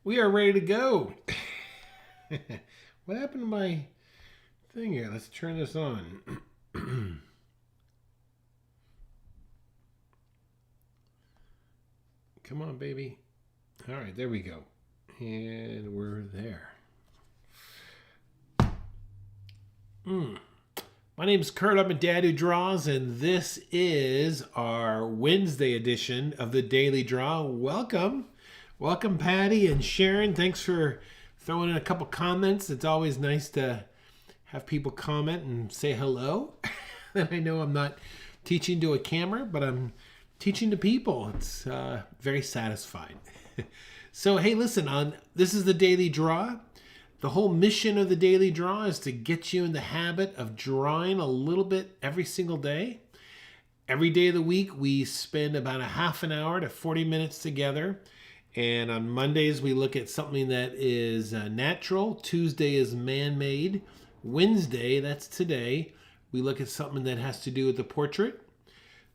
We are ready to go. What happened to my thing here? Let's turn this on. Come on, baby. All right, there we go. And we're there. My name's Kurt. I'm a dad who draws, and this is our Wednesday edition of the Daily Draw. Welcome. Welcome, Patty and Sharon. Thanks for throwing in a couple comments. It's always nice to have people comment and say hello. And I know I'm not teaching to a camera, but I'm teaching to people. It's very satisfying. So, hey, listen, this is the Daily Draw. The whole mission of the Daily Draw is to get you in the habit of drawing a little bit every single day. Every day of the week, we spend about a half an hour to 40 minutes together. And on Mondays, we look at something that is natural. Tuesday is man-made. Wednesday, that's today, we look at something that has to do with the portrait.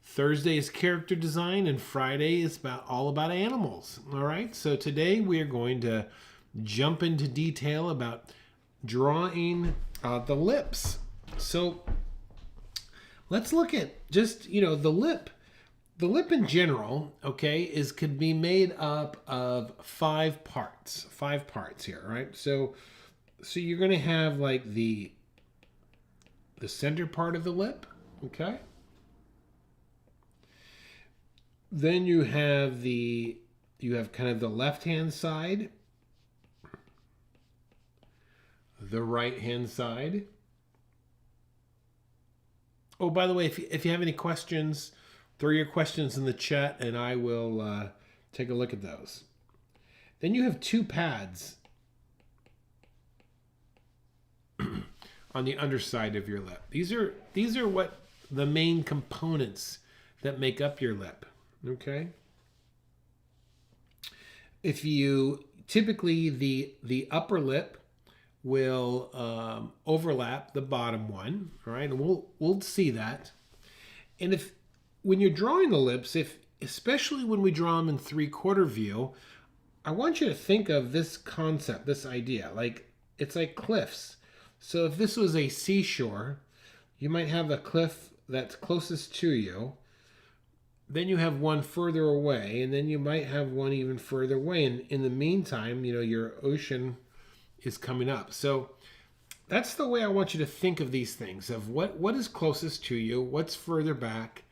Thursday is character design, and Friday is all about animals. All right, so today we are going to jump into detail about drawing the lips. So let's look at just, the lip. The lip in general, okay, could be made up of five parts. Five parts here, right? So you're going to have like the center part of the lip, okay? Then you have kind of the left-hand side, the right-hand side. Oh, by the way, if you have any questions, throw your questions in the chat and I will take a look at those. Then you have two pads on the underside of your lip. These are what the main components that make up your lip. Okay. If you typically the upper lip will overlap the bottom one, all right, and we'll see that. And when you're drawing the lips, especially when we draw them in 3/4 view, I want you to think of this concept, this idea, like it's like cliffs. So if this was a seashore, you might have a cliff that's closest to you. Then you have one further away, and then you might have one even further away. And in the meantime, your ocean is coming up. So that's the way I want you to think of these things, of what is closest to you, what's further back,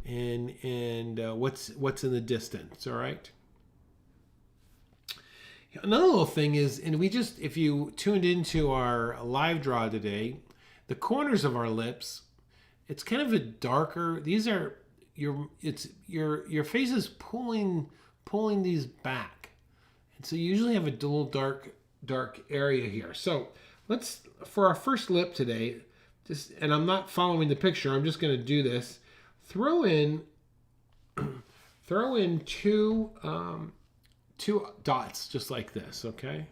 and what's in the distance, all right? Another little thing is, and if you tuned into our live draw today, the corners of our lips, it's kind of a darker, these are your face is pulling these back. And so you usually have a little dark area here. So for our first lip today, and I'm not following the picture, I'm just going to do this. Throw in two dots just like this, okay?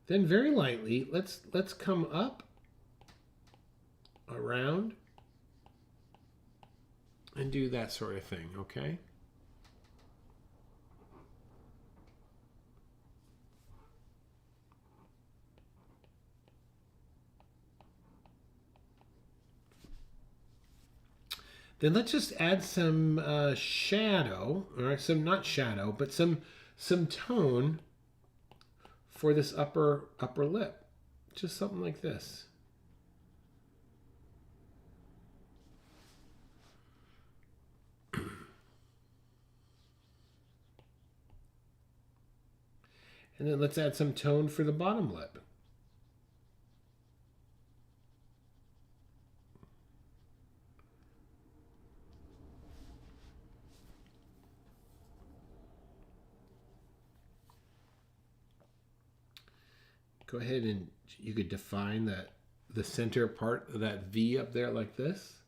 Then very lightly, let's come up, around, and do that sort of thing, okay? Then let's just add some shadow, or some, not shadow, but some tone for this upper lip. Just something like this. And then let's add some tone for the bottom lip. Go ahead and you could define the center part of that V up there like this.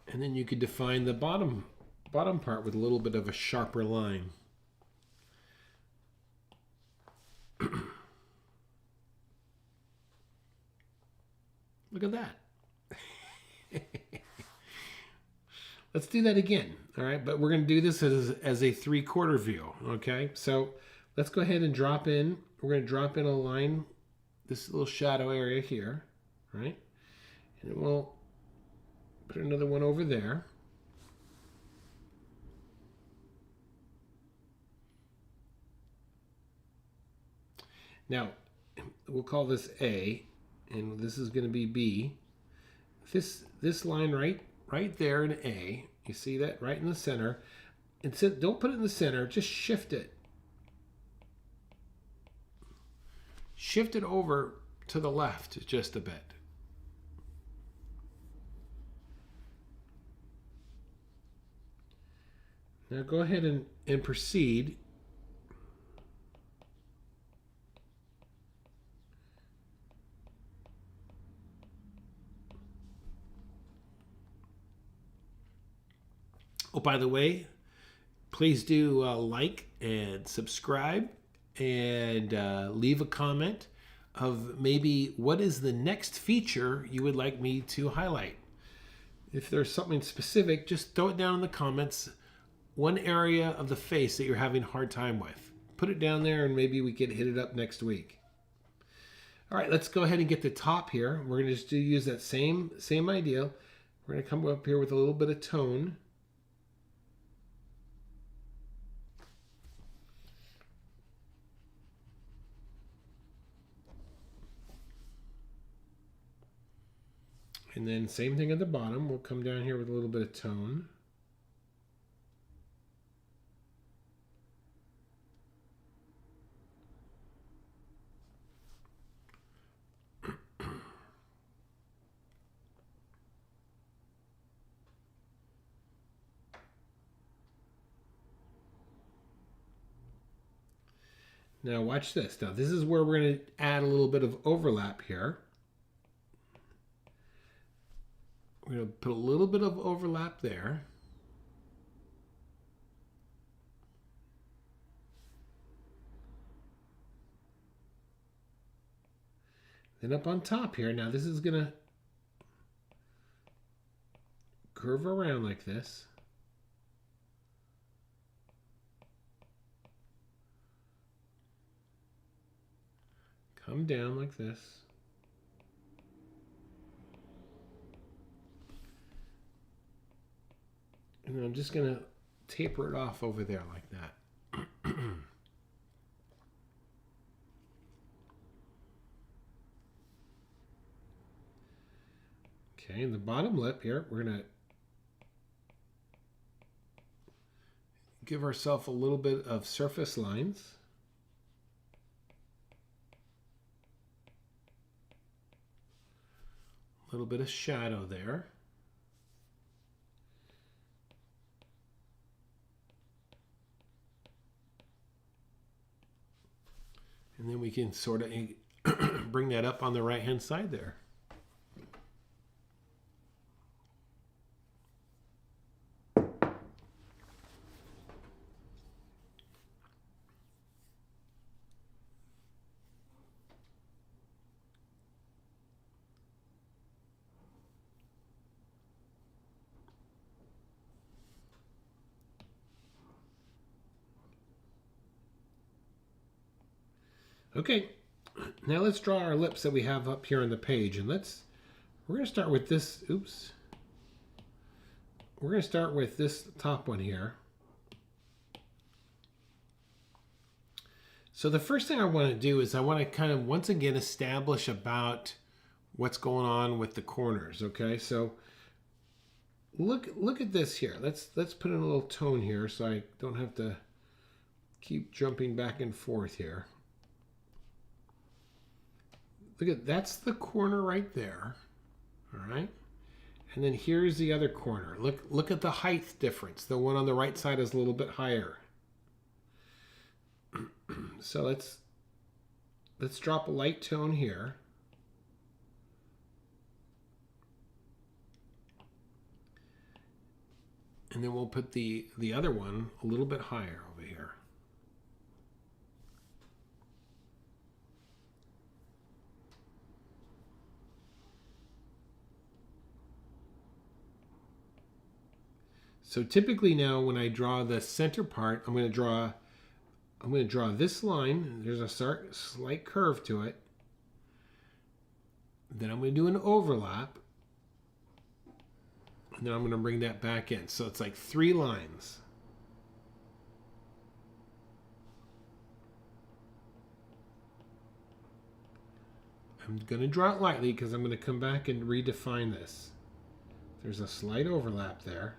And then you could define the bottom part with a little bit of a sharper line. Look at that. Let's do that again. All right, but we're going to do this as a 3/4 view. Okay, so let's go ahead and drop in. We're going to drop in a line, this little shadow area here, right? And we'll put another one over there. Now, we'll call this A, and this is going to be B. This line right there in A, you see that right in the center. And so don't put it in the center, just shift it. Shift it over to the left just a bit. Now go ahead and proceed. Oh, by the way, please do like and subscribe and leave a comment of maybe what is the next feature you would like me to highlight. If there's something specific, just throw it down in the comments. One area of the face that you're having a hard time with. Put it down there and maybe we can hit it up next week. All right, let's go ahead and get the top here. We're going to just use that same idea. We're going to come up here with a little bit of tone. And then same thing at the bottom. We'll come down here with a little bit of tone. Now watch this. Now this is where we're going to add a little bit of overlap here. We're going to put a little bit of overlap there. Then up on top here, now this is going to curve around like this. Come down like this. And I'm just going to taper it off over there like that. Okay, and the bottom lip here, we're going to give ourselves a little bit of surface lines. A little bit of shadow there. And then we can sort of bring that up on the right hand side there. Okay, now let's draw our lips that we have up here on the page, and we're going to start with this, oops. We're going to start with this top one here. So the first thing I want to do is I want to kind of once again establish about what's going on with the corners, okay? So look at this here. Let's put in a little tone here so I don't have to keep jumping back and forth here. Look at, that's the corner right there, all right? And then here's the other corner. Look at the height difference. The one on the right side is a little bit higher. So let's drop a light tone here. And then we'll put the other one a little bit higher over here. So typically now when I draw the center part, I'm going to draw this line. There's a slight curve to it. Then I'm going to do an overlap. And then I'm going to bring that back in. So it's like 3 lines. I'm going to draw it lightly because I'm going to come back and redefine this. There's a slight overlap there.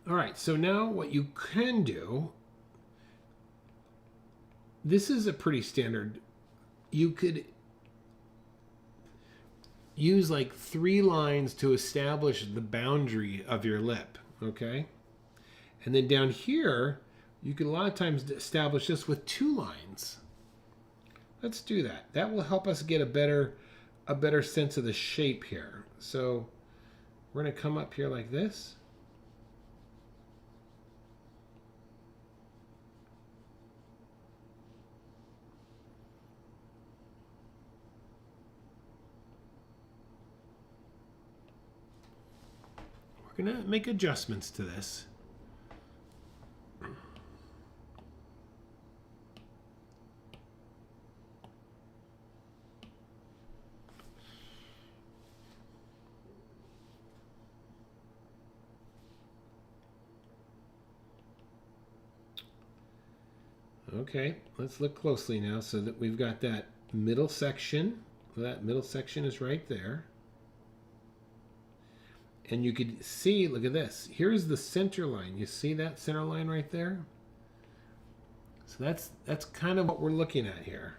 All right, so now what you can do, this is a pretty standard. You could use like 3 lines to establish the boundary of your lip, okay? And then down here, you could a lot of times establish this with 2 lines. Let's do that. That will help us get a better sense of the shape here. So we're going to come up here like this. We're going to make adjustments to this. Okay, let's look closely now so that we've got that middle section. That middle section is right there. And you could see, look at this. Here's the center line. You see that center line right there? So that's kind of what we're looking at here.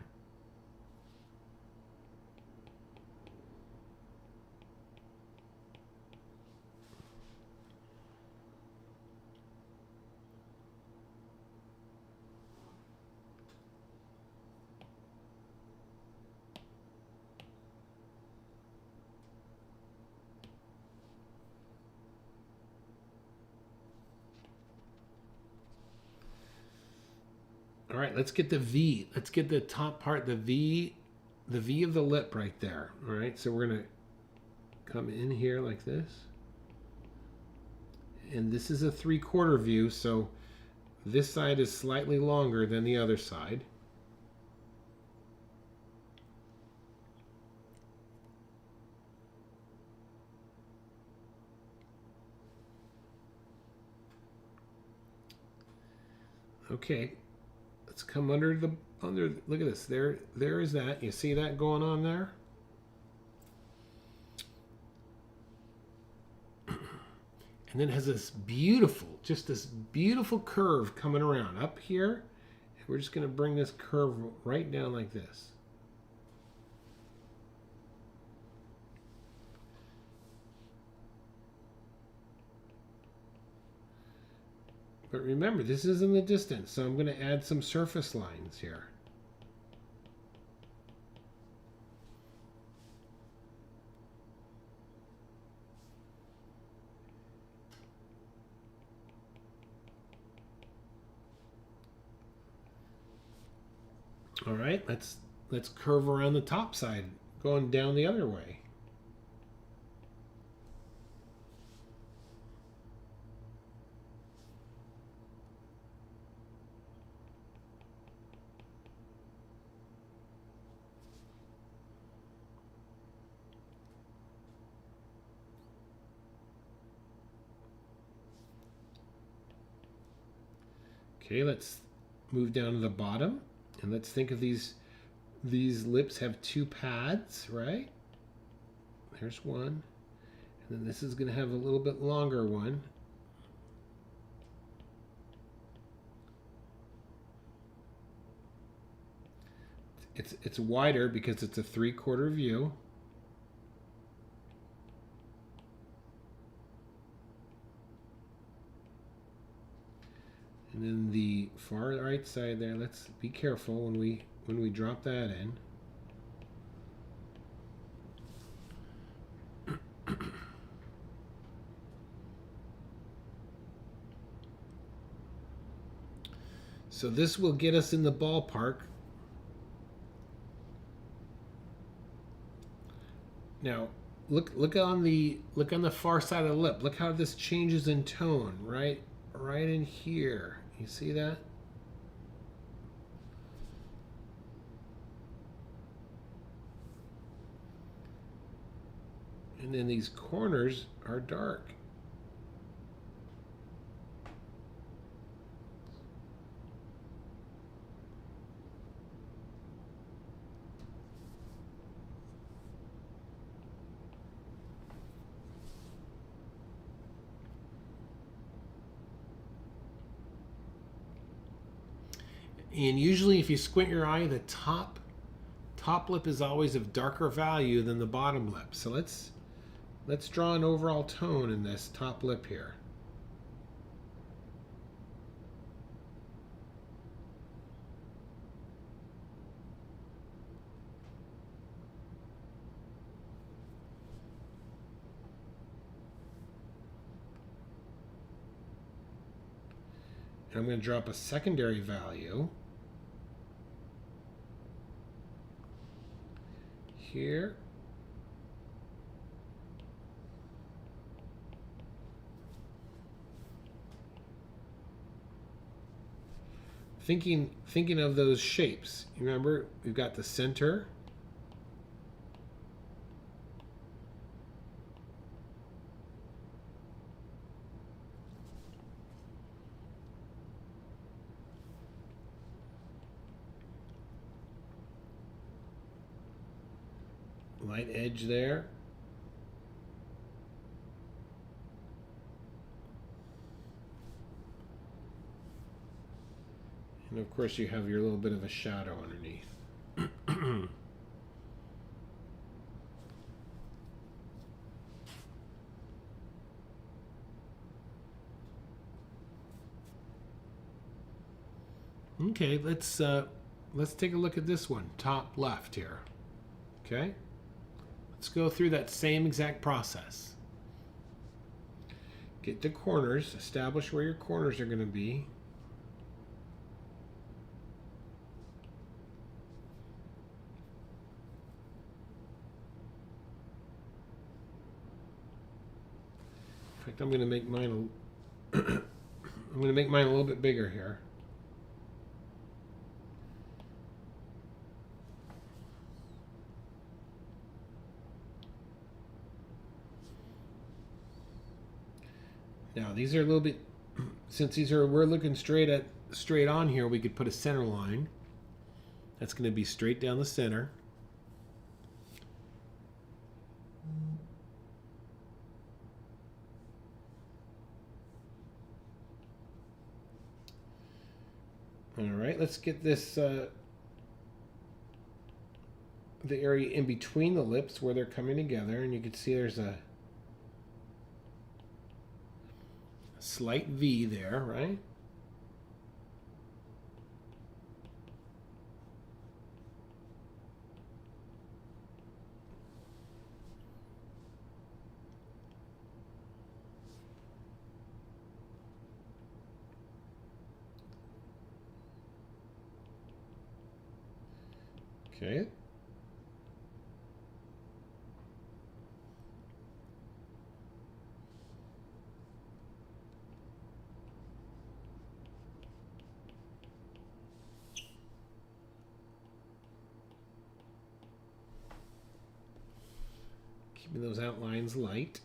All right, let's get the V. Let's get the top part, the V of the lip right there. All right, so we're going to come in here like this. And this is a 3/4 view, so this side is slightly longer than the other side. Okay. Let's come under, look at this. There is that. You see that going on there? And then it has this beautiful curve coming around up here. And we're just going to bring this curve right down like this. But remember, this is in the distance, so I'm going to add some surface lines here. All right, let's curve around the top side, going down the other way. Okay, let's move down to the bottom, and let's think of these lips have 2 pads, right? There's one. And then this is going to have a little bit longer one. It's wider because it's a 3/4 view. And then the far right side there, let's be careful when we when we drop that in. So this will get us in the ballpark. Now, look on the far side of the lip. Look how this changes in tone, right in here. You see that? And then these corners are dark. And usually if you squint your eye, the top lip is always of darker value than the bottom lip. So let's draw an overall tone in this top lip here. And I'm going to drop a secondary value here. Thinking of those shapes. Remember, we've got the center. Light edge there. And of course you have your little bit of a shadow underneath. Okay, let's take a look at this one, top left here. Okay? Let's go through that same exact process. Get the corners, establish where your corners are going to be. In fact, I'm going to make mine I'm going to make mine a little bit bigger here. Now these are a little bit, since we're looking straight on here, we could put a center line. That's going to be straight down the center. All right, let's get this, the area in between the lips where they're coming together, and you can see there's a slight V there, right? Okay. Keeping those outlines light.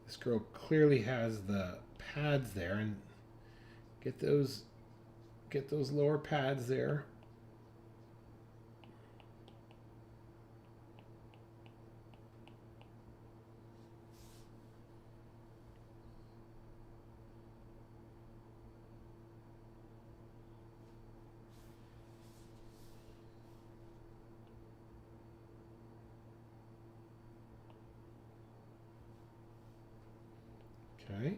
This girl clearly has the pads there, and get those lower pads there. Okay.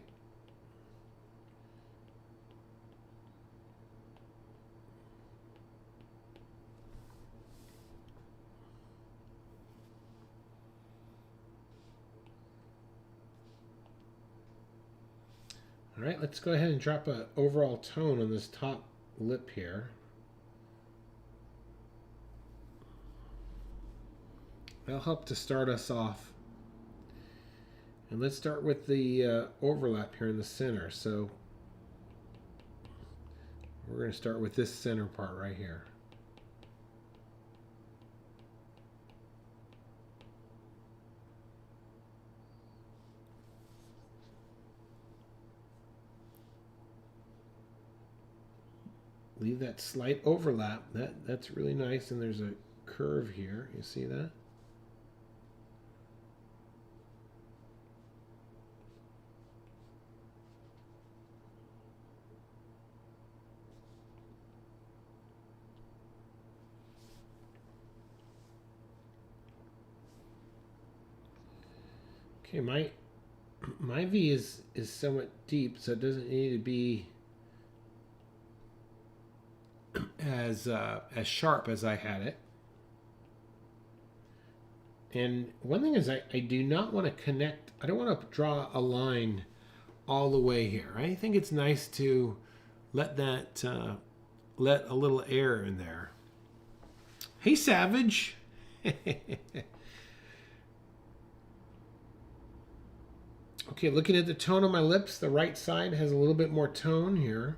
All right, let's go ahead and drop an overall tone on this top lip here. That'll help to start us off. And let's start with the overlap here in the center. So we're going to start with this center part right here. Leave that slight overlap. That's really nice, and there's a curve here. You see that? Okay, my V is somewhat deep, so it doesn't need to be as sharp as I had it. And one thing is I do not want to connect, I don't want to draw a line all the way here. I think it's nice to let that, let a little air in there. Hey, Savage. Okay, looking at the tone of my lips, the right side has a little bit more tone here.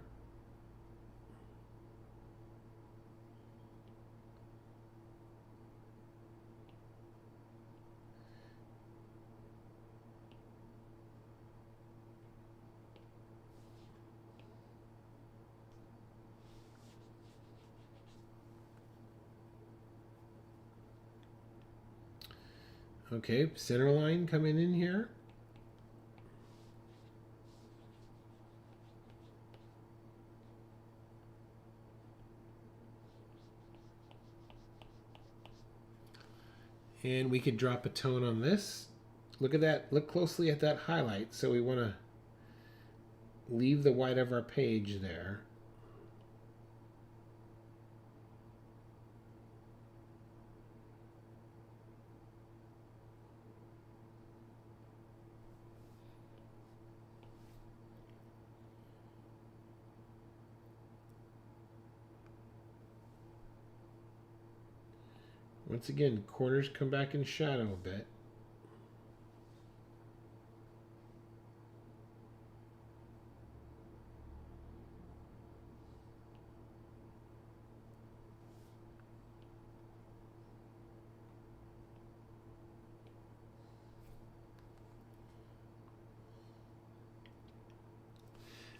Okay, center line coming in here. And we could drop a tone on this. Look at that. Look closely at that highlight. So we want to leave the white of our page there. Once again, corners come back in shadow a bit.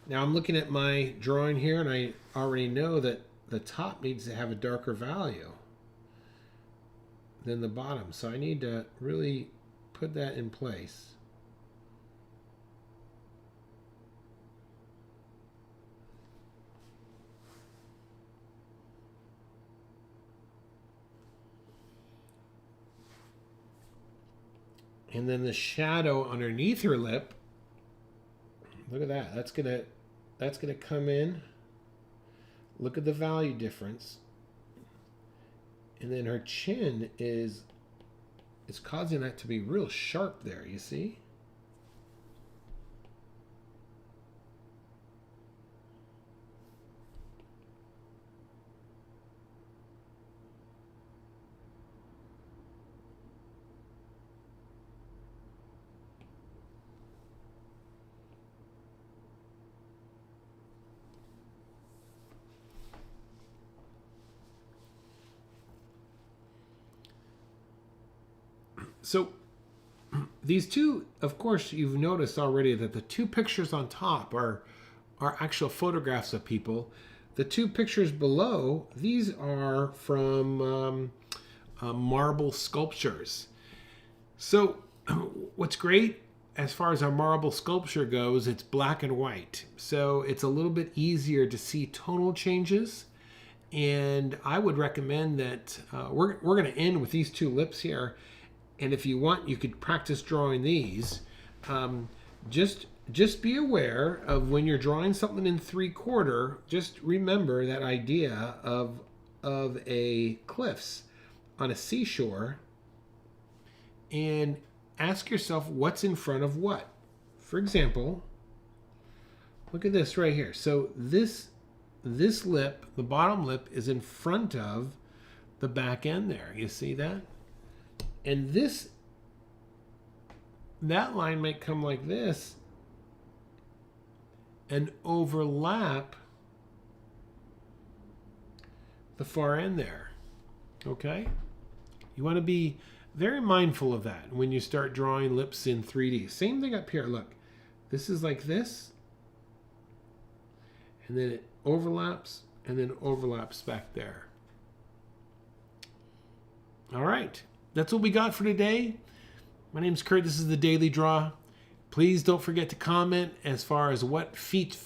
Now I'm looking at my drawing here, and I already know that the top needs to have a darker value than the bottom. So I need to really put that in place. And then the shadow underneath her lip, look at that. That's gonna come in. Look at the value difference. And then her chin is causing that to be real sharp there, you see? So these two, of course, you've noticed already that the two pictures on top are actual photographs of people. The two pictures below, these are from marble sculptures. So what's great as far as our marble sculpture goes, it's black and white. So it's a little bit easier to see tonal changes. And I would recommend that we're going to end with these two lips here. And if you want, you could practice drawing these. Just be aware of when you're drawing something in 3/4, just remember that idea of a cliffs on a seashore, and ask yourself what's in front of what. For example, Look at this right here. So this lip, the bottom lip, is in front of the back end there. You see that? And that line might come like this and overlap the far end there. Okay? You want to be very mindful of that when you start drawing lips in 3D. Same thing up here. Look, this is like this, and then it overlaps, and then overlaps back there. All right, that's what we got for today. My name's Kurt. This is the Daily Draw. Please don't forget to comment as far as what facial